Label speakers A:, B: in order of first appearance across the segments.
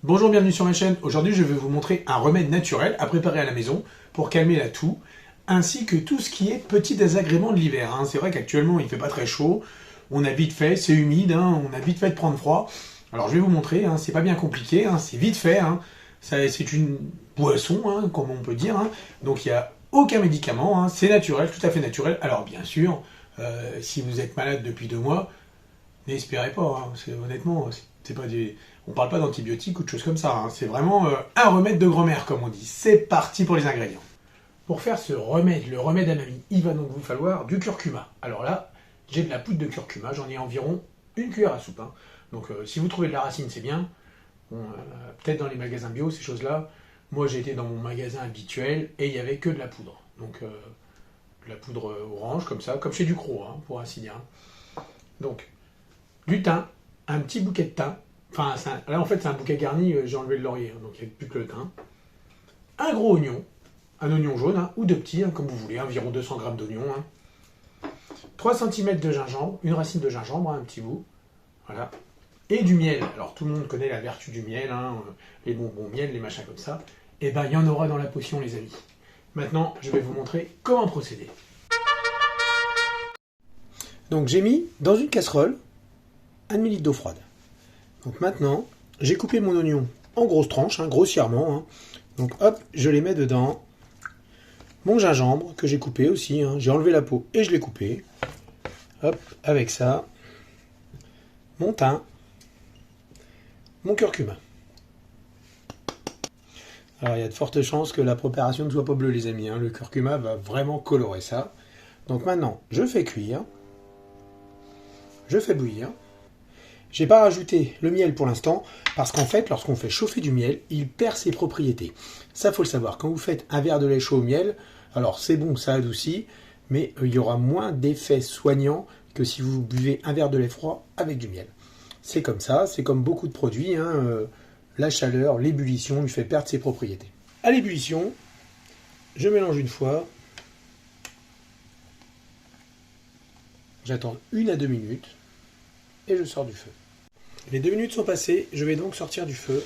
A: Bonjour, bienvenue sur ma chaîne. Aujourd'hui, je vais vous montrer un remède naturel à préparer à la maison pour calmer la toux, ainsi que tout ce qui est petits désagréments de l'hiver. C'est vrai qu'actuellement, il ne fait pas très chaud, on a vite fait, c'est humide, on a vite fait de prendre froid. Alors, je vais vous montrer, c'est pas bien compliqué, c'est vite fait. C'est une boisson, comme on peut dire. Donc, il n'y a aucun médicament, c'est naturel, tout à fait naturel. Alors, bien sûr, si vous êtes malade depuis 2 mois, n'espérez pas, honnêtement, c'est pas des... on parle pas d'antibiotiques ou de choses comme ça, c'est vraiment un remède de grand-mère, comme on dit. C'est parti pour les ingrédients. Pour faire ce remède, le remède à mamie, il va donc vous falloir du curcuma. Alors là, j'ai de la poudre de curcuma, j'en ai environ 1 cuillère à soupe. Donc si vous trouvez de la racine, c'est bien. Peut-être dans les magasins bio, ces choses-là. Moi, j'ai été dans mon magasin habituel et il n'y avait que de la poudre. Donc de la poudre orange, comme ça, comme chez Ducros, pour ainsi dire. Donc, du thym, un petit bouquet de thym. Enfin, là en fait c'est un bouquet garni, j'ai enlevé le laurier, donc il n'y a plus que le thym. Un gros oignon, un oignon jaune, ou 2 petits, comme vous voulez, environ 200 g d'oignon. 3 cm de gingembre, une racine de gingembre, un petit bout. Voilà. Et du miel. Alors tout le monde connaît la vertu du miel, les bonbons miel, les machins comme ça. Et ben il y en aura dans la potion, les amis. Maintenant, je vais vous montrer comment procéder. Donc j'ai mis dans une casserole 1 ml d'eau froide. Donc maintenant, j'ai coupé mon oignon en grosses tranches, grossièrement. Donc hop, je les mets dedans. Mon gingembre que j'ai coupé aussi, j'ai enlevé la peau et je l'ai coupé. Hop, avec ça. Mon thym. Mon curcuma. Alors il y a de fortes chances que la préparation ne soit pas bleue, les amis. Le curcuma va vraiment colorer ça. Donc maintenant, je fais cuire. Je fais bouillir. J'ai pas rajouté le miel pour l'instant, parce qu'en fait, lorsqu'on fait chauffer du miel, il perd ses propriétés. Ça, faut le savoir. Quand vous faites un verre de lait chaud au miel, alors c'est bon, ça adoucit, mais il y aura moins d'effets soignants que si vous buvez un verre de lait froid avec du miel. C'est comme ça, c'est comme beaucoup de produits. La chaleur, l'ébullition lui fait perdre ses propriétés. À l'ébullition, je mélange une fois. J'attends 1 à 2 minutes et je sors du feu. Les 2 minutes sont passées, je vais donc sortir du feu.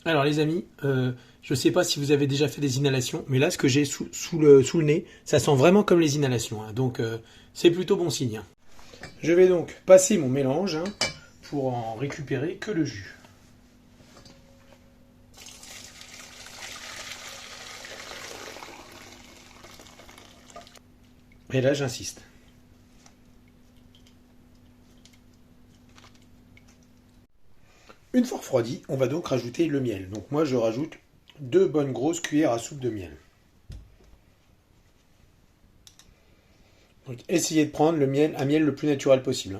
A: Alors les amis, je ne sais pas si vous avez déjà fait des inhalations, mais là ce que j'ai sous le nez, ça sent vraiment comme les inhalations. Donc c'est plutôt bon signe. Je vais donc passer mon mélange pour en récupérer que le jus. Et là j'insiste. Une fois refroidi, on va donc rajouter le miel. Donc moi je rajoute 2 bonnes grosses cuillères à soupe de miel. Donc essayez de prendre un miel le plus naturel possible.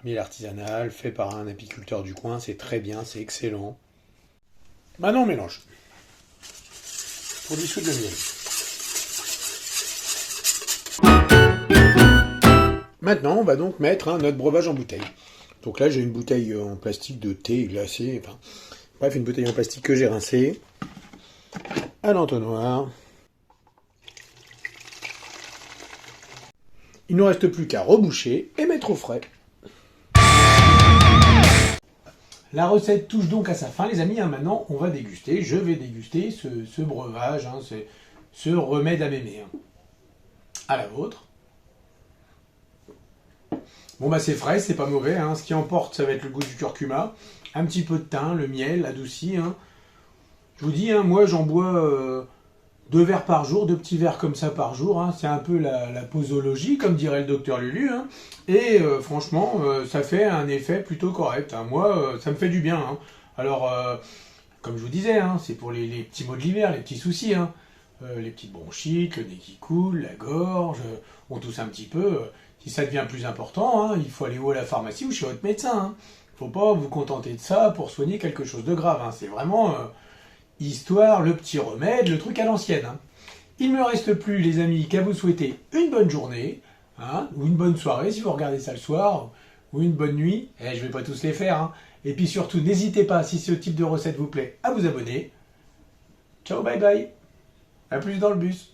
A: Un miel artisanal, fait par un apiculteur du coin, c'est très bien, c'est excellent. Maintenant on mélange. Pour dissoudre le miel. Maintenant on va donc mettre notre breuvage en bouteille. Donc là, j'ai une bouteille en plastique de thé glacé. Bref, une bouteille en plastique que j'ai rincée. À l'entonnoir. Il ne nous reste plus qu'à reboucher et mettre au frais. La recette touche donc à sa fin, les amis. Maintenant, on va déguster. Je vais déguster ce breuvage, ce remède à mémé. À la vôtre. Bon c'est frais, c'est pas mauvais, Ce qui emporte, ça va être le goût du curcuma, un petit peu de thym, le miel adouci, Je vous dis, moi j'en bois 2 verres par jour, 2 petits verres comme ça par jour, C'est un peu la posologie, comme dirait le docteur Lulu, Et franchement, ça fait un effet plutôt correct, Moi, ça me fait du bien, Alors, comme je vous disais, c'est pour les petits maux de l'hiver, les petits soucis, les petites bronchites, le nez qui coule, la gorge, on tousse un petit peu. Si ça devient plus important, il faut aller où à la pharmacie ou chez votre médecin. Il ne faut pas vous contenter de ça pour soigner quelque chose de grave. C'est vraiment histoire, le petit remède, le truc à l'ancienne. Il ne me reste plus, les amis, qu'à vous souhaiter une bonne journée, ou une bonne soirée si vous regardez ça le soir, ou une bonne nuit. Je ne vais pas tous les faire. Et puis surtout, n'hésitez pas, si ce type de recette vous plaît, à vous abonner. Ciao, bye bye. À plus dans le bus.